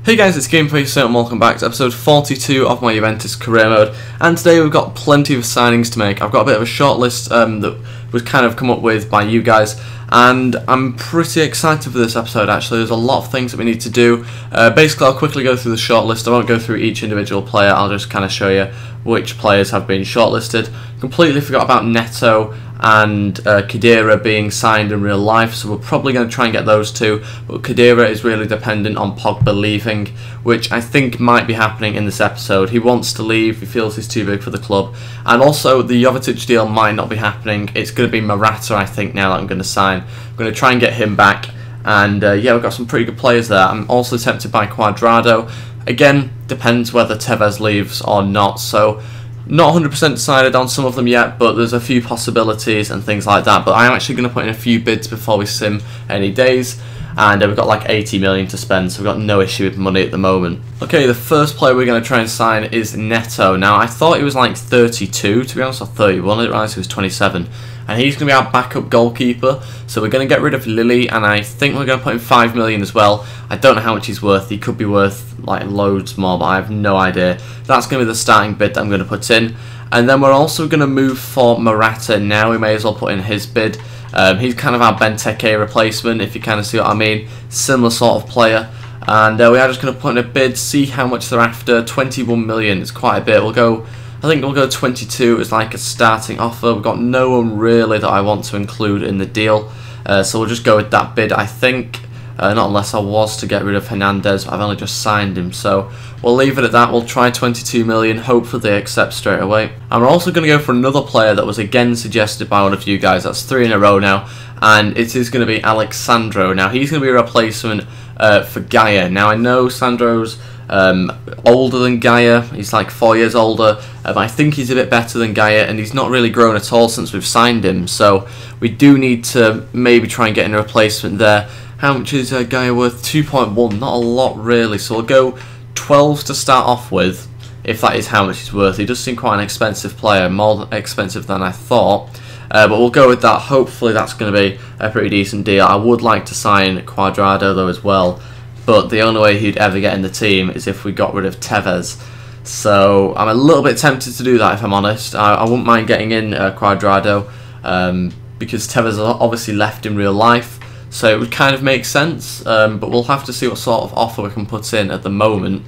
Hey guys, it's TheGameFaceHD and welcome back to episode 42 of my Juventus career mode. And today we've got plenty of signings to make. I've got a bit of a short list that was kind of come up with by you guys, and I'm pretty excited for this episode actually. There's a lot of things that we need to do. Basically, I'll quickly go through the short list. I won't go through each individual player, I'll just kind of show you which players have been shortlisted. Completely forgot about Neto and Khedira being signed in real life, so we're probably going to try and get those two, but Khedira is really dependent on Pogba leaving, which I think might be happening in this episode. He wants to leave, he feels he's too big for the club, and also the Jovetic deal might not be happening. It's going to be Morata, I think, now that I'm going to sign. I'm going to try and get him back, and yeah, we've got some pretty good players there. I'm also tempted by Cuadrado. Again, depends whether Tevez leaves or not, so not 100% decided on some of them yet, but there's a few possibilities and things like that. But I am actually going to put in a few bids before we sim any days, and we've got like 80 million to spend, so we've got no issue with money at the moment. Okay, the first player we're going to try and sign is Neto. Now, I thought he was like 32, to be honest, or 31, I didn't realise he was 27. And he's going to be our backup goalkeeper, so we're going to get rid of Lily, and I think we're going to put in 5 million as well. I don't know how much he's worth. He could be worth like loads more, but I have no idea. That's going to be the starting bid that I'm going to put in. And then we're also going to move for Morata now. We may as well put in his bid. He's kind of our Benteke replacement, if you kind of see what I mean. Similar sort of player. And we are just going to put in a bid, see how much they're after. 21 million, it's quite a bit. I think we'll go 22 as like a starting offer. We've got no one really that I want to include in the deal, so we'll just go with that bid, I think. Not unless I was to get rid of Hernandez, but I've only just signed him, so we'll leave it at that. We'll try 22 million, hopefully they accept straight away. And we're also going to go for another player that was again suggested by one of you guys. That's 3 in a row now, and it is going to be Alexandro. Now, he's going to be a replacement for Gaia. Now, I know Sandro's older than Gaia, he's like 4 years older, but I think he's a bit better than Gaia, and he's not really grown at all since we've signed him, so we do need to maybe try and get in a replacement there. How much is Gaia worth? 2.1, not a lot really, so we'll go 12 to start off with, if that is how much he's worth. He does seem quite an expensive player, more expensive than I thought, but we'll go with that. Hopefully that's going to be a pretty decent deal. I would like to sign Cuadrado though as well, but the only way he'd ever get in the team is if we got rid of Tevez. So I'm a little bit tempted to do that, if I'm honest. I wouldn't mind getting in Cuadrado, because Tevez obviously left in real life, so it would kind of make sense, but we'll have to see what sort of offer we can put in at the moment.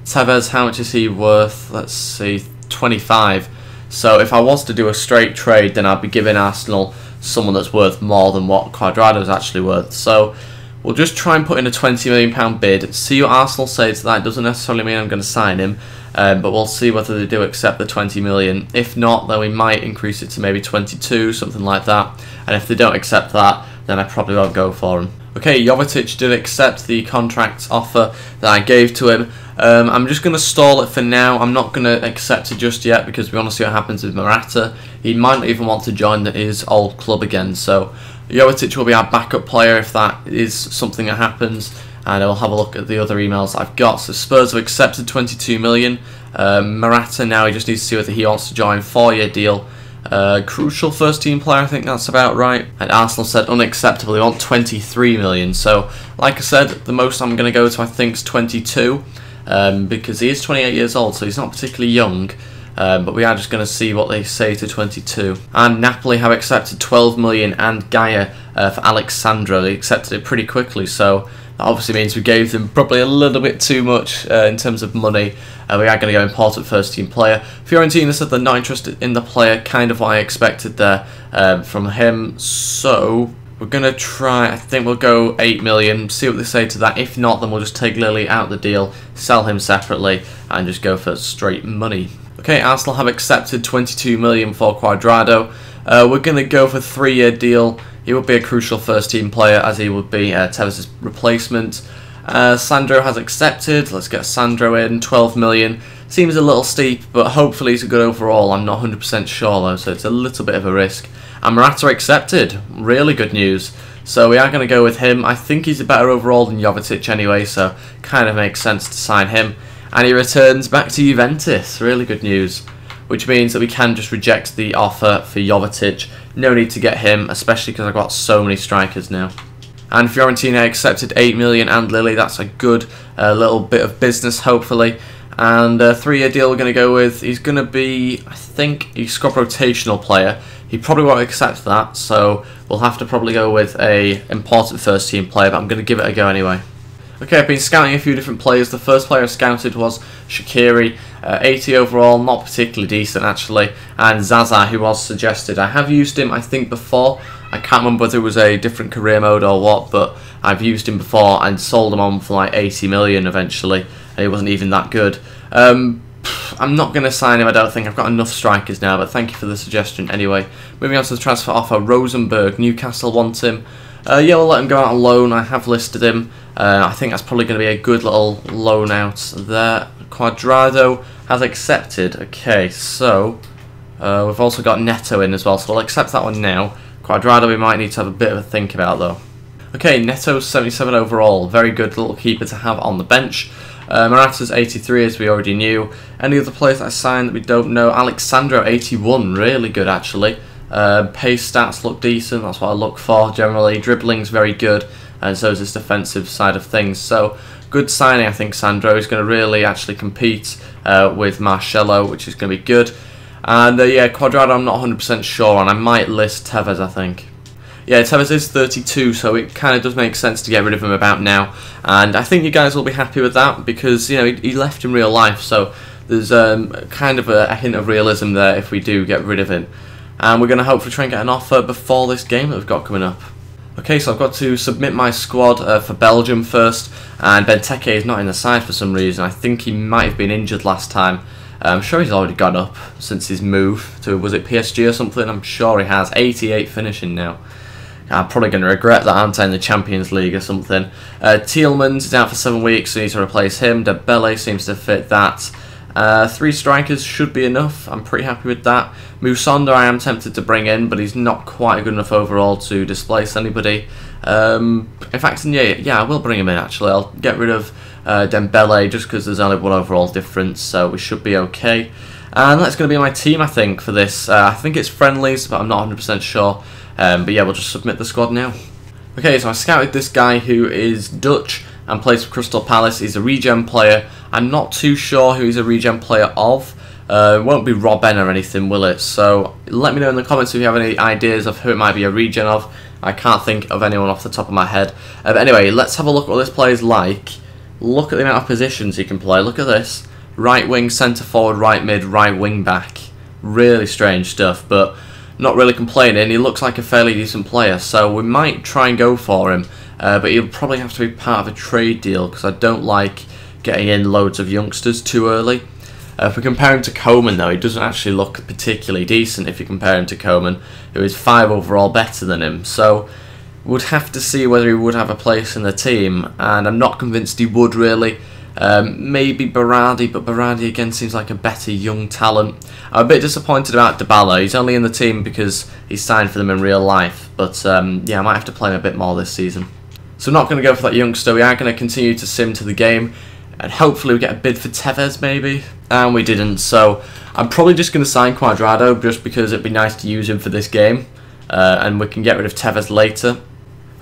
Tevez, how much is he worth? Let's see, 25. So if I was to do a straight trade, then I'd be giving Arsenal someone that's worth more than what Cuadrado is actually worth. So we'll just try and put in a £20 million bid, see what Arsenal say to that. It doesn't necessarily mean I'm going to sign him, but we'll see whether they do accept the 20 million. If not, then we might increase it to maybe 22, something like that. And if they don't accept that, then I probably won't go for him. Okay, Jovetic did accept the contract offer that I gave to him. I'm just going to stall it for now. I'm not going to accept it just yet because we want to see what happens with Morata. He might not even want to join his old club again, so Jovetic will be our backup player if that is something that happens, and I'll have a look at the other emails I've got. So Spurs have accepted 22 million. Morata now, he just needs to see whether he wants to join. 4-year deal. Crucial first team player, I think that's about right. And Arsenal said unacceptable, they want 23 million. So like I said, the most I'm going to go to I think is 22, because he is 28 years old, so he's not particularly young. But we are just going to see what they say to 22. And Napoli have accepted 12 million and Gaia for Alexandro. They accepted it pretty quickly, so that obviously means we gave them probably a little bit too much in terms of money. We are going to go important first team player. Fiorentina said they're not interested in the player, kind of what I expected there from him. So we're going to try, I think we'll go 8 million, see what they say to that. If not, then we'll just take Lily out of the deal, sell him separately, and just go for straight money. Okay, Arsenal have accepted 22 million for Cuadrado. We're going to go for a 3-year deal. He would be a crucial first team player, as he would be Tevez's replacement. Sandro has accepted. Let's get Sandro in. 12 million. Seems a little steep, but hopefully he's a good overall. I'm not 100% sure though, so it's a little bit of a risk. And Morata accepted. Really good news. So we are going to go with him. I think he's a better overall than Jovetic anyway, so kind of makes sense to sign him. And he returns back to Juventus. Really good news. Which means that we can just reject the offer for Jovetic. No need to get him, especially because I've got so many strikers now. and Fiorentina accepted 8 million, and Lily, that's a good little bit of business, hopefully. And 3-year deal we're going to go with. He's going to be, I think, a squad rotational player. He probably won't accept that, so we'll have to probably go with a important first team player, but I'm going to give it a go anyway. Okay, I've been scouting a few different players. The first player I scouted was Shaqiri, 80 overall, not particularly decent actually, and Zaza, who was suggested. I have used him, I think, before. I can't remember whether it was a different career mode or what, but I've used him before and sold him on for like 80 million eventually, and he wasn't even that good. I'm not going to sign him, I don't think. I've got enough strikers now, but thank you for the suggestion anyway. Moving on to the transfer offer, Rosenberg, Newcastle want him. Yeah, we'll let him go out on loan. I have listed him. I think that's probably going to be a good little loan out there. Cuadrado has accepted. Okay, so we've also got Neto in as well, so we'll accept that one now. Cuadrado we might need to have a bit of a think about though. Okay, Neto's 77 overall. Very good little keeper to have on the bench. Morata's 83, as we already knew. Any other players that I signed that we don't know? Alexandro, 81. Really good, actually. Pace stats look decent. That's what I look for, generally. Dribbling's very good, and so is his defensive side of things. So, good signing, I think, Sandro. He's going to really actually compete with Marcelo, which is going to be good. And, yeah, Cuadrado I'm not 100% sure on. I might list Tevez, I think. Yeah, Tevez is 32, so it kind of does make sense to get rid of him about now. And I think you guys will be happy with that because, you know, he left in real life, so there's kind of a hint of realism there if we do get rid of him. And we're going to hopefully try and get an offer before this game that we've got coming up. Okay, so I've got to submit my squad for Belgium first, and Benteke is not in the side for some reason. I think he might have been injured last time. I'm sure he's already gone up since his move to, was it PSG or something? I'm sure he has. 88 finishing now. I'm probably going to regret that, aren't I, in the Champions League or something. Tielemans is out for 7 weeks, so we need to replace him. Dembele seems to fit that. 3 strikers should be enough. I'm pretty happy with that. Musonda I am tempted to bring in, but he's not quite good enough overall to displace anybody. In fact, yeah, I will bring him in actually. I'll get rid of Dembele just because there's only 1 overall difference, so we should be okay. And that's going to be my team, I think, for this. I think it's friendlies, but I'm not 100% sure. But yeah, we'll just submit the squad now. Okay, so I scouted this guy who is Dutch and plays for Crystal Palace. He's a regen player. I'm not too sure who he's a regen player of. It won't be Robben or anything, will it? So let me know in the comments if you have any ideas of who it might be a regen of. I can't think of anyone off the top of my head. But anyway, let's have a look at what this player is like. Look at the amount of positions he can play. Look at this. Right wing, centre forward, right mid, right wing back. Really strange stuff, but not really complaining. He looks like a fairly decent player, so we might try and go for him. But he'll probably have to be part of a trade deal because I don't like getting in loads of youngsters too early. If we compare him to Coman though, he doesn't actually look particularly decent if you compare him to Coman, who is 5 overall better than him. So we'd have to see whether he would have a place in the team, and I'm not convinced he would really. Maybe Berardi, but Berardi again seems like a better young talent. I'm a bit disappointed about Dybala. He's only in the team because he's signed for them in real life, but yeah, I might have to play him a bit more this season. So I'm not going to go for that youngster. We are going to continue to sim to the game, and hopefully we get a bid for Tevez maybe, and we didn't, so I'm probably just going to sign Cuadrado just because it'd be nice to use him for this game, and we can get rid of Tevez later.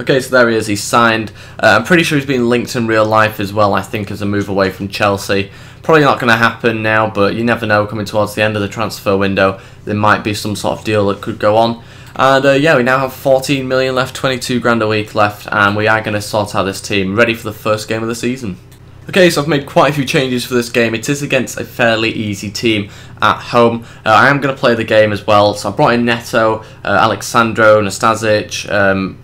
Okay, so there he is, he's signed. I'm pretty sure he's been linked in real life as well, I think, as a move away from Chelsea. Probably not going to happen now, but you never know, coming towards the end of the transfer window, there might be some sort of deal that could go on. And yeah, we now have 14 million left, 22 grand a week left, and we are going to sort out this team, ready for the first game of the season. Okay, so I've made quite a few changes for this game. It is against a fairly easy team at home. I am going to play the game as well, so I brought in Neto, Alexandro, Nastasic,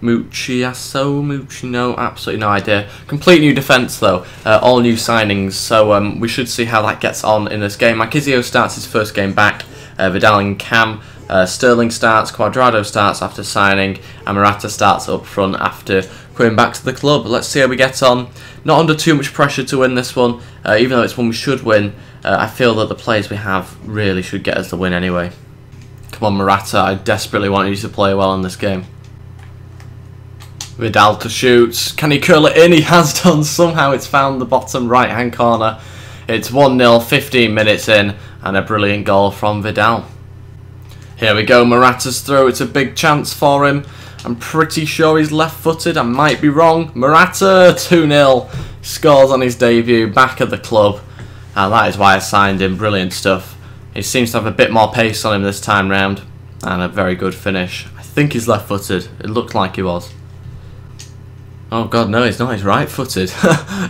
Mucino, absolutely no idea. Complete new defence though, all new signings, so we should see how that gets on in this game. Marquisio starts his first game back, Vidal and Cam. Sterling starts, Cuadrado starts after signing, and Morata starts up front after coming back to the club. Let's see how we get on. Not under too much pressure to win this one, even though it's one we should win. I feel that the players we have really should get us the win anyway. Come on, Morata, I desperately want you to play well in this game. Vidal to shoot. Can he curl it in? He has done. Somehow it's found the bottom right hand corner. It's 1-0, 15 minutes in, and a brilliant goal from Vidal. Here we go, Morata's throw. It's a big chance for him. I'm pretty sure he's left-footed. I might be wrong. Morata, 2-0. Scores on his debut, back at the club. And that is why I signed him. Brilliant stuff. He seems to have a bit more pace on him this time round. And a very good finish. I think he's left-footed. It looked like he was. Oh god, no, he's not. He's right-footed.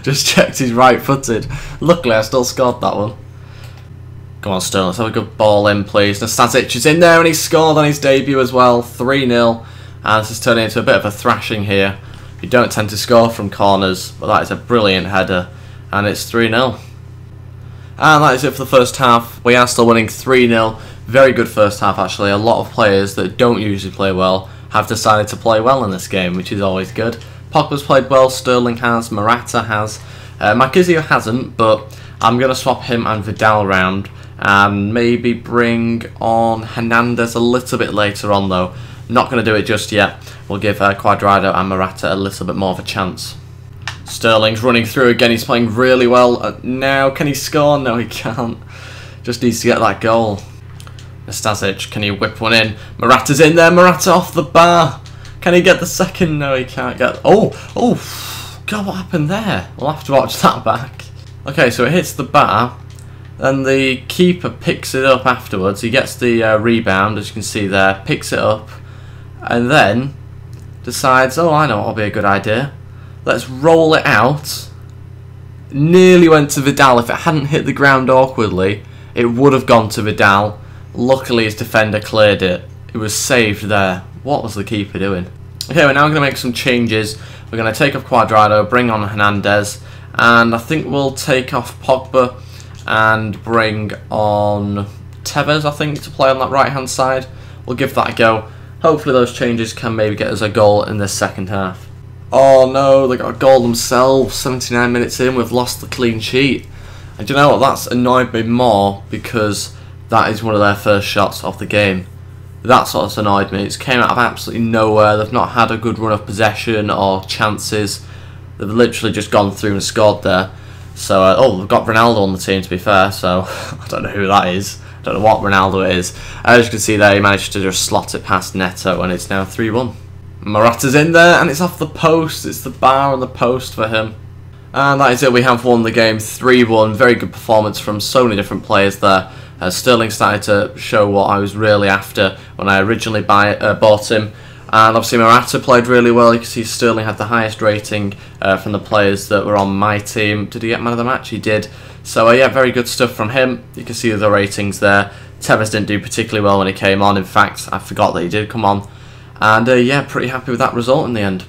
Just checked he's right-footed. Luckily, I still scored that one. Come on, Sterling, let's have a good ball in, please. Nastasic is in there, and he scored on his debut as well. 3-0. And this is turning into a bit of a thrashing here. You don't tend to score from corners, but that is a brilliant header. And it's 3-0. And that is it for the first half. We are still winning 3-0. Very good first half, actually. A lot of players that don't usually play well have decided to play well in this game, which is always good. Pogba's played well, Sterling has, Morata has. Marquisio hasn't, but I'm going to swap him and Vidal round and maybe bring on Hernandez a little bit later on, though. Not going to do it just yet. We'll give Cuadrado and Morata a little bit more of a chance. Sterling's running through again. He's playing really well. Now, can he score? No, he can't. Just needs to get that goal. Nastasic, can he whip one in? Morata's in there. Morata off the bar. Can he get the second? No, he can't get... Oh, God, what happened there? We'll have to watch that back. Okay, so it hits the bar. Then the keeper picks it up afterwards. He gets the rebound, as you can see there. Picks it up. And then decides, oh, I know what'll be a good idea. Let's roll it out. Nearly went to Vidal. If it hadn't hit the ground awkwardly, it would have gone to Vidal. Luckily, his defender cleared it. It was saved there. What was the keeper doing? Okay, we're now going to make some changes. We're going to take off Cuadrado, bring on Hernandez, and I think we'll take off Pogba and bring on Tevez, I think, to play on that right-hand side. We'll give that a go. Hopefully those changes can maybe get us a goal in this second half. Oh no, they got a goal themselves. 79 minutes in, we've lost the clean sheet. And do you know what, that's annoyed me more because that is one of their first shots of the game. That's what's annoyed me. It's came out of absolutely nowhere. They've not had a good run of possession or chances. They've literally just gone through and scored there. So, oh, they've got Ronaldo on the team, to be fair, so I don't know who that is. I don't know what Ronaldo is. As you can see there, he managed to just slot it past Neto, and it's now 3-1. Morata's in there, and it's off the post. It's the bar on the post for him. And that is it. We have won the game 3-1. Very good performance from so many different players there. Sterling started to show what I was really after when I originally bought him. And obviously Morata played really well. You can see Sterling had the highest rating from the players that were on my team. Did he get man of the match? He did. So yeah, very good stuff from him. You can see the ratings there. Tevez didn't do particularly well when he came on. In fact, I forgot that he did come on. And yeah, pretty happy with that result in the end.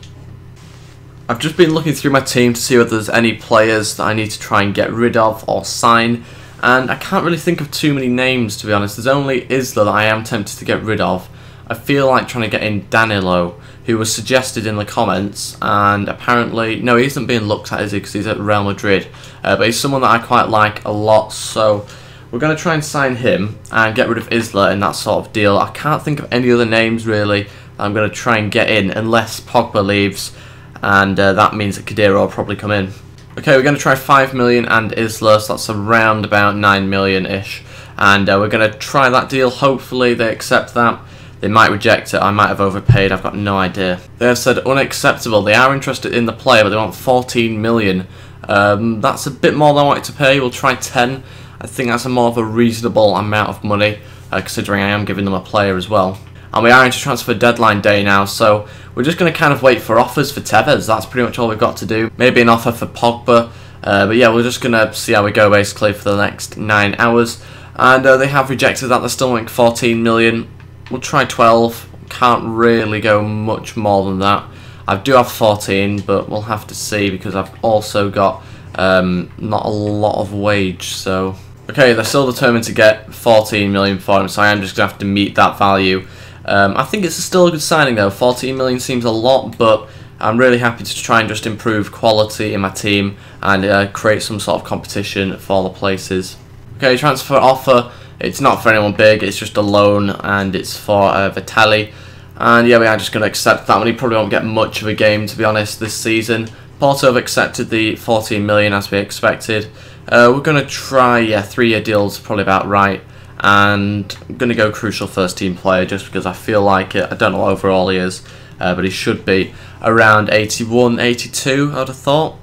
I've just been looking through my team to see whether there's any players that I need to try and get rid of or sign. And I can't really think of too many names, to be honest. There's only Isla that I am tempted to get rid of. I feel like trying to get in Danilo, who was suggested in the comments, and apparently, no, he isn't being looked at, is he, because he's at Real Madrid, but he's someone that I quite like a lot, so we're going to try and sign him and get rid of Isla in that sort of deal. I can't think of any other names, really, that I'm going to try and get in, unless Pogba leaves, and that means that Khedira will probably come in. Okay, we're going to try 5 million and Isla, so that's around about 9 million-ish, and we're going to try that deal. Hopefully they accept that. They might reject it. I might have overpaid. I've got no idea. They have said unacceptable. They are interested in the player, but they want 14 million. That's a bit more than I wanted to pay. We'll try 10. I think that's a more of a reasonable amount of money, considering I am giving them a player as well. And we are into transfer deadline day now, so we're just going to kind of wait for offers for Tevez. That's pretty much all we've got to do. Maybe an offer for Pogba. But yeah, we're just going to see how we go basically for the next 9 hours. And they have rejected that. They're still wanting 14 million. We'll try 12. Can't really go much more than that. I do have 14, but we'll have to see because I've also got not a lot of wage. So okay, they're still determined to get 14 million for him, so I am just going to have to meet that value. I think it's still a good signing though. 14 million seems a lot, but I'm really happy to try and just improve quality in my team and create some sort of competition for the places. Okay, transfer offer. It's not for anyone big, it's just a loan, and it's for Vitali. And yeah, we are just going to accept that one. He probably won't get much of a game, to be honest, this season. Porto have accepted the 14 million as we expected. We're going to try, yeah, 3-year deals, probably about right. And I'm going to go crucial first team player just because I feel like it. I don't know what overall he is. but he should be around 81, 82, I'd have thought.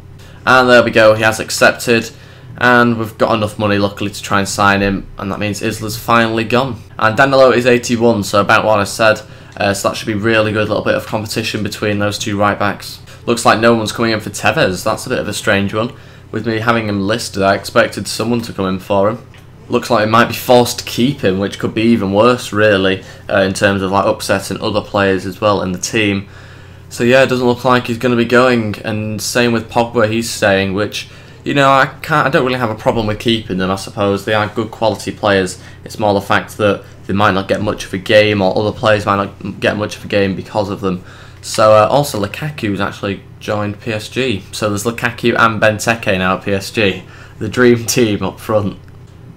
And there we go, he has accepted, and we've got enough money luckily to try and sign him, and that means Isla's finally gone. And Danilo is 81, so about what I said, so that should be really good, a little bit of competition between those two right backs. Looks like no one's coming in for Tevez, that's a bit of a strange one. With me having him listed, I expected someone to come in for him. Looks like we might be forced to keep him, which could be even worse really, in terms of like upsetting other players as well in the team. So yeah, it doesn't look like he's going to be going, and same with Pogba, he's staying, which, you know, I don't really have a problem with keeping them, I suppose. They are good quality players. It's more the fact that they might not get much of a game, or other players might not get much of a game because of them. So also Lukaku's actually joined PSG. So there's Lukaku and Benteke now at PSG. The dream team up front.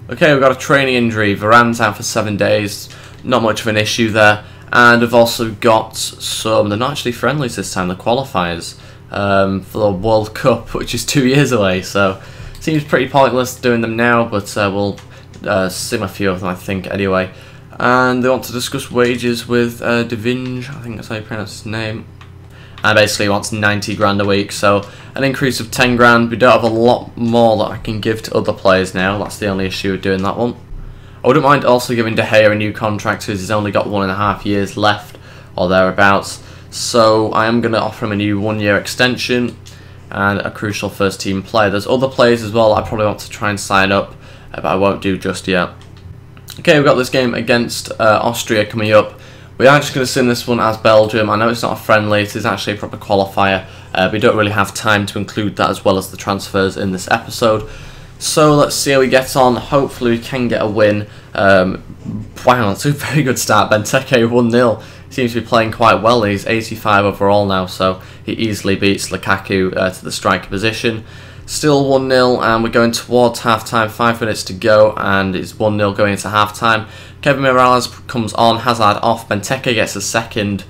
Okay, we've got a training injury. Varane's out for 7 days. Not much of an issue there. And we've also got some, they're not actually friendlies this time, the qualifiers for the World Cup, which is 2 years away. So seems pretty pointless doing them now, but we'll sim a few of them, I think, anyway. And they want to discuss wages with De Vinge, I think that's how you pronounce his name. And basically he wants 90 grand a week, so an increase of 10 grand. We don't have a lot more that I can give to other players now, that's the only issue with doing that one. I wouldn't mind also giving De Gea a new contract because he's only got 1.5 years left, or thereabouts. So I am going to offer him a new 1-year extension and a crucial first team player. There's other players as well I probably want to try and sign up, but I won't do just yet. Okay, we've got this game against Austria coming up. We are just going to sim this one as Belgium. I know it's not a friendly, it is actually a proper qualifier. We don't really have time to include that as well as the transfers in this episode. So let's see how we get on. Hopefully we can get a win. Wow, that's a very good start. Benteke 1-0. Seems to be playing quite well. He's 85 overall now, so he easily beats Lukaku to the striker position. Still 1-0, and we're going towards half-time. 5 minutes to go, and it's 1-0 going into half-time. Kevin Morales comes on, Hazard off, Benteke gets a second,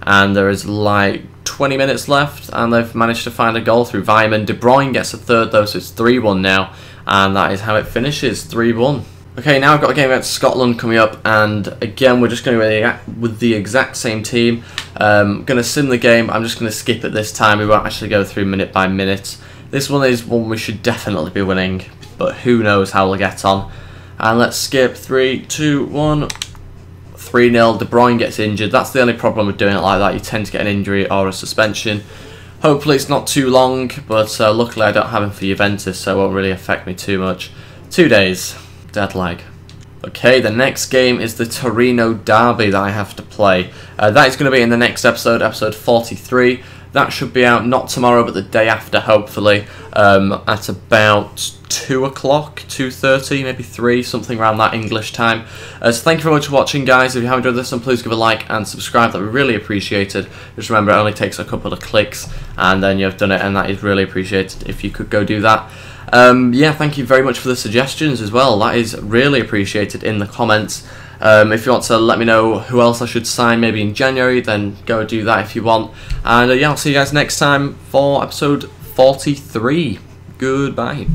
and there is like 20 minutes left, and they've managed to find a goal through Weimann. De Bruyne gets a third though, so it's 3-1 now, and that is how it finishes, 3-1. Okay, now I've got a game against Scotland coming up, and again we're just going to go with the exact same team. Going to sim the game. I'm just going to skip it this time. We won't actually go through minute by minute. This one is one we should definitely be winning, but who knows how we'll get on. And let's skip 3, 2, 1, 3-0. De Bruyne gets injured. That's the only problem with doing it like that. You tend to get an injury or a suspension. Hopefully it's not too long, but luckily I don't have him for Juventus, so it won't really affect me too much. 2 days. Dead lag. Okay, the next game is the Torino derby that I have to play. That is going to be in the next episode, episode 43. That should be out not tomorrow, but the day after, hopefully, at about 2 o'clock, 2:30, maybe 3, something around that English time. So thank you very much for watching, guys. If you have enjoyed this one, please give a like and subscribe. That would be really appreciated. Just remember, it only takes a couple of clicks, and then you've done it, and that is really appreciated if you could go do that. Yeah, thank you very much for the suggestions as well. That is really appreciated in the comments. If you want to let me know who else I should sign maybe in January, then go do that if you want. And yeah, I'll see you guys next time for episode 43. Goodbye.